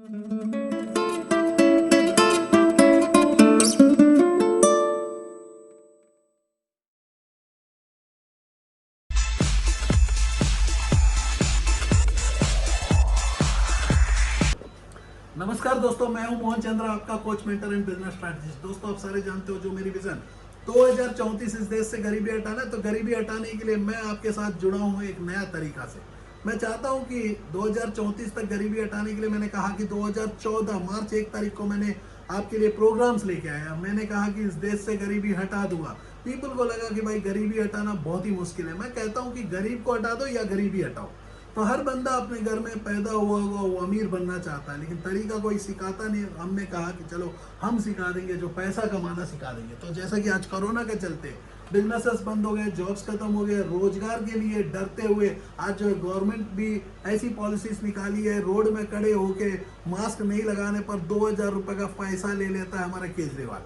नमस्कार दोस्तों, मैं हूं मोहन चंद्र, आपका coach, mentor and business strategist. दोस्तों, आप सारे जानते हो जो मेरी विजन 2034 इस देश से गरीबी हटाना है। तो गरीबी हटाने के लिए मैं आपके साथ जुड़ा हूं एक नया तरीका से। मैं चाहता हूं कि 2034 तक गरीबी हटाने के लिए मैंने कहा कि 2014 मार्च 1 तारीख को मैंने आपके लिए प्रोग्राम्स लेके आया। मैंने कहा कि इस देश से गरीबी हटा दूंगा। पीपल को लगा कि भाई गरीबी हटाना बहुत ही मुश्किल है। मैं कहता हूं कि गरीब को हटा दो या गरीबी हटाओ। तो हर बंदा अपने घर में पैदा हुआ होगा वो अमीर बनना चाहता है, लेकिन तरीका कोई सिखाता नहीं। हमने कहा कि चलो हम सिखा देंगे, जो पैसा कमाना सिखा देंगे। तो जैसा कि आज कोरोना के चलते बिजनेसेस बंद हो गए, जॉब्स खत्म हो गए, रोजगार के लिए डरते हुए आज जो है गवर्नमेंट भी ऐसी पॉलिसीज निकाली है, रोड में खड़े होके मास्क नहीं लगाने पर 2000 रुपए का पैसा ले लेता है हमारा केजरीवाल।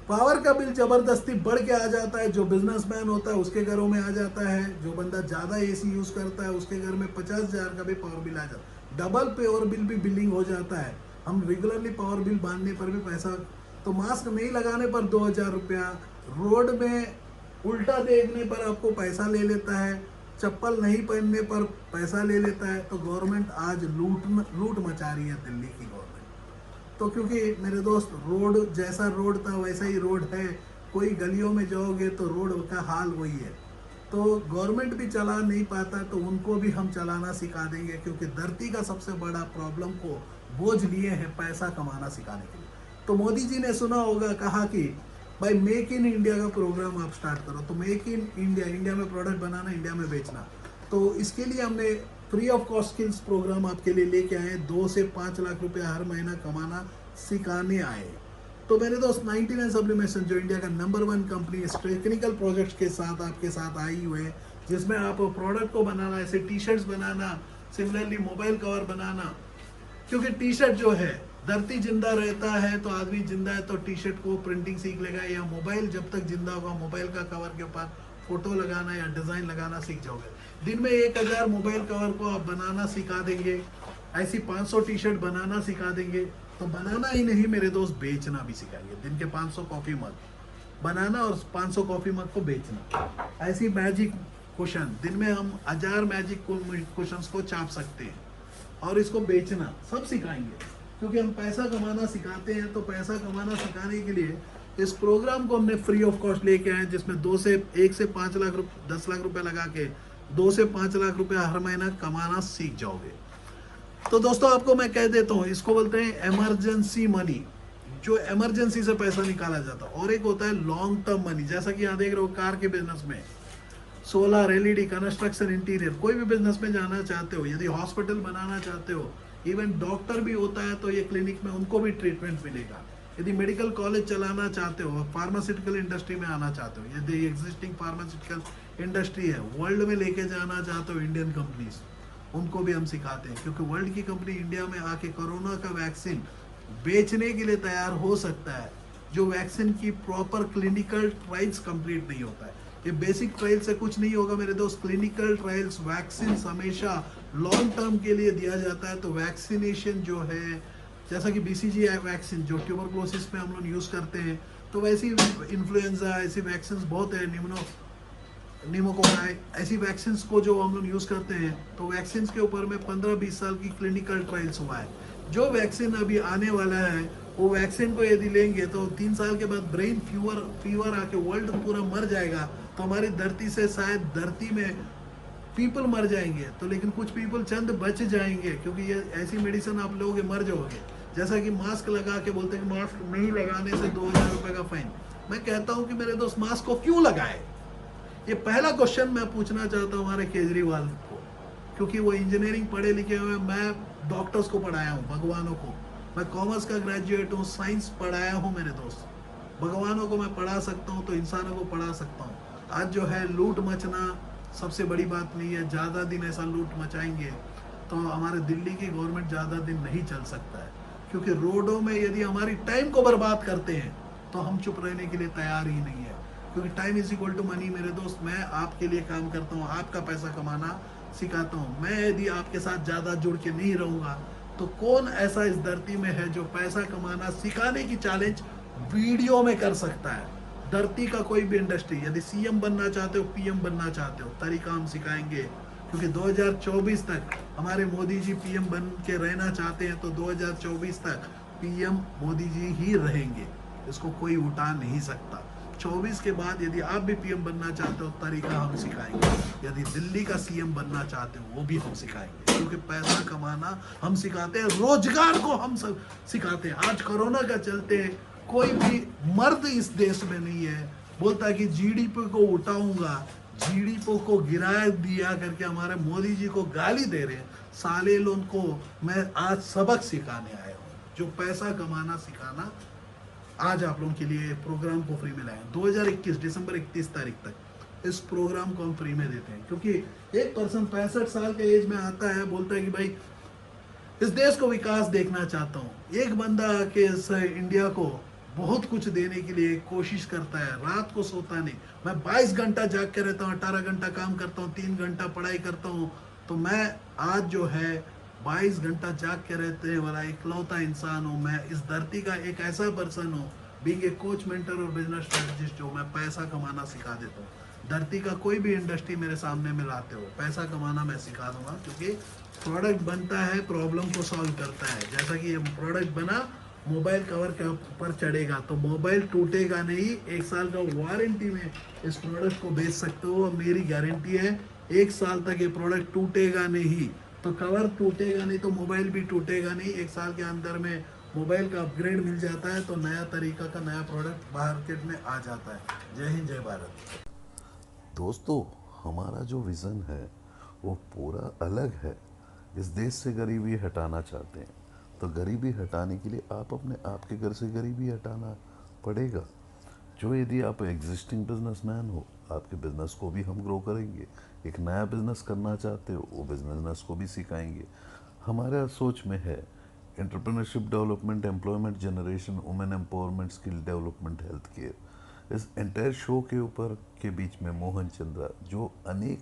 पावर का बिल जबरदस्ती बढ़ के आ जाता है। जो बिजनेसमैन होता है उसके घरों में आ जाता है। जो बंदा ज्यादा एसी यूज करता है उसके घर में 50,000 का भी पावर बिल आ जाता है। डबल पावर बिल भी बिलिंग हो जाता है। हम रेगुलरली पावर बिल बांधने पर भी पैसा, तो मास्क नहीं लगाने पर 2000 रुपया, रोड में उल्टा देखने पर आपको पैसा ले लेता है, चप्पल नहीं पहनने पर पैसा ले लेता है। तो गवर्नमेंट आज लूट मचा रही है, दिल्ली की गवर्नमेंट। तो क्योंकि मेरे दोस्त, रोड जैसा रोड था वैसा ही रोड है। कोई गलियों में जाओगे तो रोड का हाल वही है। तो गवर्नमेंट भी चला नहीं पाता तो उनको भी हम चलाना सिखा देंगे, क्योंकि धरती का सबसे बड़ा प्रॉब्लम को बोझ लिए हैं पैसा कमाना सिखाने के लिए। तो मोदी जी ने सुना होगा, कहा कि भाई मेक इन इंडिया का प्रोग्राम आप स्टार्ट करो। तो मेक इन इंडिया, इंडिया में प्रोडक्ट बनाना, इंडिया में बेचना। तो इसके लिए हमने free of cost skills program आपके लिए लेके आए। 2 से 5 लाख रुपए हर महीना कमाना सिखाने आए। तो मेरे दोस्त, 99 सब्लिमेशन जो इंडिया का नंबर 1 कंपनी इस टेक्निकल प्रोजेक्ट्स के साथ आपके साथ आई हुई है, जिसमें आप प्रोडक्ट को बनाना, ऐसे टी शर्ट्स बनाना, सिमिलरली मोबाइल कवर बनाना। क्योंकि टी शर्ट जो है, धरती जिंदा रहता है तो आदमी जिंदा है, तो टी शर्ट को प्रिंटिंग सीख लेगा, या मोबाइल जब तक जिंदा होगा मोबाइल का कवर के ऊपर फोटो लगाना या डिजाइन लगाना सीख जाओगे। दिन में 1000 मोबाइल कवर को आप बनाना सिखा देंगे, ऐसी 500 टी शर्ट बनाना सिखा देंगे। तो बनाना ही नहीं मेरे दोस्त, बेचना भी सिखाएंगे। दिन के 500 कॉफी मग बनाना और 500 कॉफी मग को बेचना। ऐसी मैजिक कुशन, दिन में हम 1000 मैजिक कुशंस को चाप सकते हैं और इसको बेचना सब सिखाएंगे। क्योंकि हम पैसा कमाना सिखाते हैं, तो पैसा कमाना सिखाने के लिए इस प्रोग्राम को हमने फ्री ऑफ कॉस्ट लेके आए, जिसमें 1 से 5 लाख 10 लाख रुपए लगा के 2 से 5 लाख रुपए हर महीना कमाना सीख जाओगे। तो दोस्तों, आपको मैं कह देता हूँ, इसको बोलते हैं इमरजेंसी मनी, जो इमरजेंसी से पैसा निकाला जाता है। और एक होता है लॉन्ग टर्म मनी, जैसा कि यहाँ देख रहे हो कार के बिजनेस में, सोलर, एलईडी, कंस्ट्रक्शन, इंटीरियर, कोई भी बिजनेस में जाना चाहते हो, यदि हॉस्पिटल बनाना चाहते हो, इवन डॉक्टर भी होता है तो ये क्लिनिक में उनको भी ट्रीटमेंट मिलेगा। यदि मेडिकल कॉलेज चलाना चाहते हो, फार्मास्यूटिकल इंडस्ट्री में आना चाहते हो, यदि एग्जिस्टिंग फार्मास्यूटिकल इंडस्ट्री है वर्ल्ड में लेके जाना चाहते हो, इंडियन कंपनीज, उनको भी हम सिखाते हैं। क्योंकि वर्ल्ड की कंपनी इंडिया में आके कोरोना का वैक्सीन बेचने के लिए तैयार हो सकता है, जो वैक्सीन की प्रॉपर क्लिनिकल ट्रायल्स कंप्लीट नहीं होता है। ये बेसिक ट्रायल से कुछ नहीं होगा मेरे दोस्त। क्लिनिकल ट्रायल्स, वैक्सीन हमेशा लॉन्ग टर्म के लिए दिया जाता है। तो वैक्सीनेशन जो है, जैसा कि BCG वैक्सीन जो ट्यूबरक्लोसिस में हम लोग यूज़ करते हैं, तो वैसी इन्फ्लुएंजा, ऐसी वैक्सीन बहुत है, निमोकोकाई, ऐसी वैक्सीन को जो हम लोग यूज़ करते हैं। तो वैक्सीन के ऊपर में 15-20 साल की क्लिनिकल ट्रायल्स हुआ है। जो वैक्सीन अभी आने वाला है, वो वैक्सीन को यदि लेंगे तो 3 साल के बाद ब्रेन फीवर आके वर्ल्ड पूरा मर जाएगा। तो हमारी धरती से शायद धरती में पीपल मर जाएंगे, तो लेकिन कुछ पीपल चंद बच जाएंगे, क्योंकि ये ऐसी मेडिसिन आप लोगे मर जाओगे। जैसा कि मास्क लगा के बोलते हैं कि मास्क नहीं लगाने से 2000 रुपए का फाइन। मैं कहता हूं कि मेरे दोस्त, मास्क को क्यों लगाए? ये पहला क्वेश्चन मैं पूछना चाहता हूं हमारे केजरीवाल को, क्योंकि वो इंजीनियरिंग पढ़े लिखे हुए, मैं डॉक्टर्स को पढ़ाया हूँ, भगवानों को। मैं कॉमर्स का ग्रेजुएट हूँ, साइंस पढ़ाया हूँ मेरे दोस्त। भगवानों को मैं पढ़ा सकता हूँ तो इंसानों को पढ़ा सकता हूँ। आज जो है लूट मचना सबसे बड़ी बात नहीं है। ज़्यादा दिन ऐसा लूट मचाएंगे तो हमारे दिल्ली की गवर्नमेंट ज़्यादा दिन नहीं चल सकता है। क्योंकि रोडों में यदि हमारी टाइम को बर्बाद करते हैं तो हम चुप रहने के लिए तैयार ही नहीं है। क्योंकि time is equal to money मेरे दोस्त। मैं आपके लिए काम करता हूँ, आपका पैसा कमाना सिखाता हूँ। मैं यदि आपके साथ ज़्यादा जुड़ के नहीं रहूँगा तो कौन ऐसा इस धरती में है जो पैसा कमाना सिखाने की चैलेंज वीडियो में कर सकता है। धरती का कोई भी इंडस्ट्री, यदि सीएम बनना चाहते हो, पीएम बनना चाहते हो, तरीका हम सिखाएंगे। क्योंकि 2024 तक हमारे मोदी जी पीएम बन के रहना चाहते हैं, तो 2024 तक पीएम मोदी जी ही रहेंगे, इसको कोई उठा नहीं सकता। 24 के बाद यदि आप भी पीएम बनना चाहते हो, तरीका हम सिखाएंगे। यदि दिल्ली का सीएम बनना चाहते हो, वो भी हम सिखाएंगे। क्योंकि पैसा कमाना हम सिखाते हैं, रोजगार को हम सब सिखाते हैं। आज कोरोना का चलते कोई भी मर्द इस देश में नहीं है बोलता कि जीडीपी को उठाऊंगा, जीडीपी को गिरा दिया करके हमारे मोदी जी को गाली दे रहे हैं। साले लोगों को मैं आज सबक सिखाने आया हूँ, जो पैसा कमाना सिखाना। आज आप लोगों के लिए प्रोग्राम को फ्री में लाए 2021 दिसंबर 31 तारीख तक इस प्रोग्राम को हम फ्री में देते हैं। क्योंकि एक पर्सन 65 साल के एज में आता है, बोलता है कि भाई इस देश को विकास देखना चाहता हूँ। एक बंदा के इंडिया को बहुत कुछ देने के लिए कोशिश करता है, रात को सोता नहीं। मैं 22 घंटा जाग के रहता हूँ, 18 घंटा काम करता हूँ, 3 घंटा पढ़ाई करता हूँ। तो मैं आज जो है 22 घंटा जाग के रहते वाला इकलौता इंसान हूँ। मैं इस धरती का एक ऐसा पर्सन हूँ, बीइंग ए कोच, मेंटर और बिजनेस स्ट्रेटजिस्ट, जो मैं पैसा कमाना सिखा देता हूँ। धरती का कोई भी इंडस्ट्री मेरे सामने में लाते हो, पैसा कमाना मैं सिखा दूंगा। क्योंकि प्रोडक्ट बनता है, प्रॉब्लम को सॉल्व करता है। जैसा कि ये प्रोडक्ट बना, मोबाइल कवर के ऊपर चढ़ेगा तो मोबाइल टूटेगा नहीं। 1 साल का वारंटी में इस प्रोडक्ट को बेच सकते हो, मेरी गारंटी है 1 साल तक ये प्रोडक्ट टूटेगा नहीं। तो कवर टूटेगा नहीं तो मोबाइल भी टूटेगा नहीं। 1 साल के अंदर में मोबाइल का अपग्रेड मिल जाता है, तो नया तरीका का नया प्रोडक्ट मार्केट में आ जाता है। जय हिंद, जय भारत। दोस्तों, हमारा जो विज़न है वो पूरा अलग है। इस देश से गरीबी हटाना चाहते हैं, तो गरीबी हटाने के लिए आपके घर से गरीबी हटाना पड़ेगा। जो यदि आप एग्जिस्टिंग बिजनेसमैन हो, आपके बिजनेस को भी हम ग्रो करेंगे। एक नया बिजनेस करना चाहते हो, वो बिजनेस को भी सिखाएंगे। हमारा सोच में है entrepreneurship development, employment generation, women empowerment, skill development, health care. इस एंटायर शो के ऊपर के बीच में मोहन चंद्रा, जो अनेक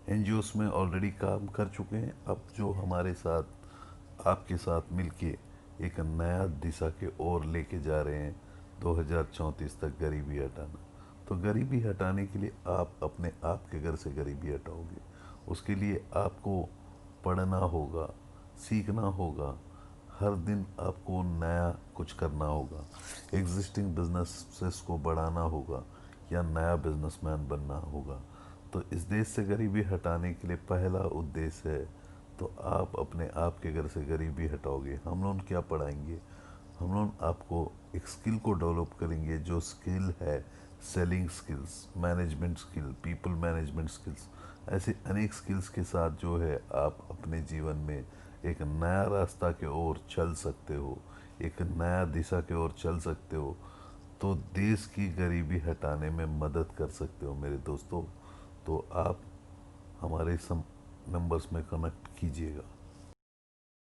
एनजीओस में ऑलरेडी काम कर चुके हैं, अब जो हमारे साथ आपके साथ मिलके एक नया दिशा के ओर लेके जा रहे हैं 2034 तक गरीबी हटाना। तो गरीबी हटाने के लिए आप अपने आप के घर से गरीबी हटाओगे। उसके लिए आपको पढ़ना होगा, सीखना होगा, हर दिन आपको नया कुछ करना होगा, एग्जिस्टिंग बिजनेसेस को बढ़ाना होगा या नया बिजनेसमैन बनना होगा। तो इस देश से गरीबी हटाने के लिए पहला उद्देश्य है, तो आप अपने आप के घर से गरीबी हटाओगे। हम लोग क्या पढ़ाएंगे? हम लोग आपको एक स्किल को डेवलप करेंगे, जो स्किल है selling skills, management skill, people management skills. ऐसे अनेक स्किल्स के साथ जो है आप अपने जीवन में एक नया रास्ता के ओर चल सकते हो, एक नया दिशा के ओर चल सकते हो। तो देश की गरीबी हटाने में मदद कर सकते हो मेरे दोस्तों। तो आप हमारे नंबर्स में कनेक्ट कीजिएगा।